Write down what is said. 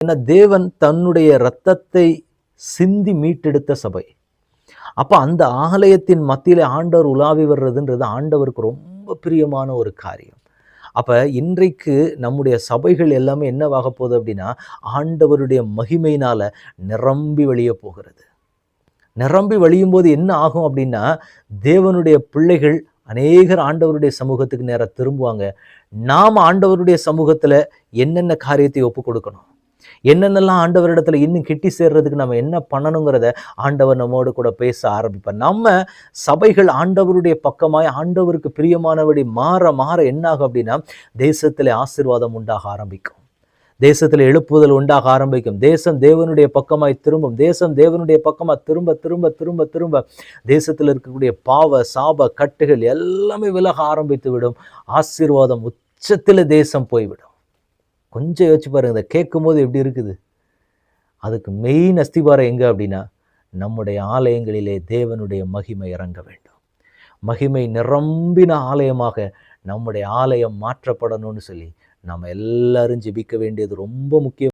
ஏன்னா தேவன் தன்னுடைய இரத்தத்தை சிந்தி மீட்டெடுத்த சபை. அப்ப அந்த ஆலயத்தின் மத்தியிலே ஆண்டவர் உலாவி வர்றதுன்றது ஆண்டவருக்கு ரொம்ப பிரியமான ஒரு காரியம். அப்ப இன்றைக்கு நம்முடைய சபைகள் எல்லாமே என்னவாக போகுது அப்படின்னா, ஆண்டவருடைய மகிமையினால நிரம்பி வழிய போகிறது. நிரம்பி வழியும் போது என்ன ஆகும் அப்படின்னா, தேவனுடைய பிள்ளைகள் அநேகர் ஆண்டவருடைய சமூகத்துக்கு நேரா திரும்புவாங்க. நாம் ஆண்டவருடைய சமூகத்துல என்னென்ன காரியத்தை ஒப்பு கொடுக்கணும், என்னென்னலாம் ஆண்டவரிடத்துல இன்னும் கிட்டி சேர்றதுக்கு நம்ம என்ன பண்ணணுங்கிறத ஆண்டவர் நம்மோடு கூட பேச ஆரம்பிப்பார். நம்ம சபைகள் ஆண்டவருடைய பக்கமாய் ஆண்டவருக்கு பிரியமானபடி மாற மாற என்ன ஆகும் அப்படின்னா, தேசத்திலே ஆசீர்வாதம் உண்டாக ஆரம்பிக்கும், தேசத்தில் எழுப்புதல் உண்டாக ஆரம்பிக்கும், தேசம் தேவனுடைய பக்கமாய் திரும்பும், தேசம் தேவனுடைய பக்கமாக திரும்ப திரும்ப திரும்ப திரும்ப தேசத்தில் இருக்கக்கூடிய பாவ சாப கட்டுகள் எல்லாமே விலக ஆரம்பித்து விடும். ஆசீர்வாதம் உச்சத்தில் தேசம் போய்விடும். கொஞ்சம் யோசிச்சு பாருங்க, இதை கேட்கும் போது எப்படி இருக்குது? அதுக்கு மெயின் அஸ்திபாரம் எங்க அப்படின்னா, நம்முடைய ஆலயங்களிலே தேவனுடைய மகிமை இறங்க வேண்டும். மகிமை நிரம்பின ஆலயமாக நம்முடைய ஆலயம் மாற்றப்படணும்னு சொல்லி நம்ம எல்லாரும் ஜெபிக்க வேண்டியது ரொம்ப முக்கியம்.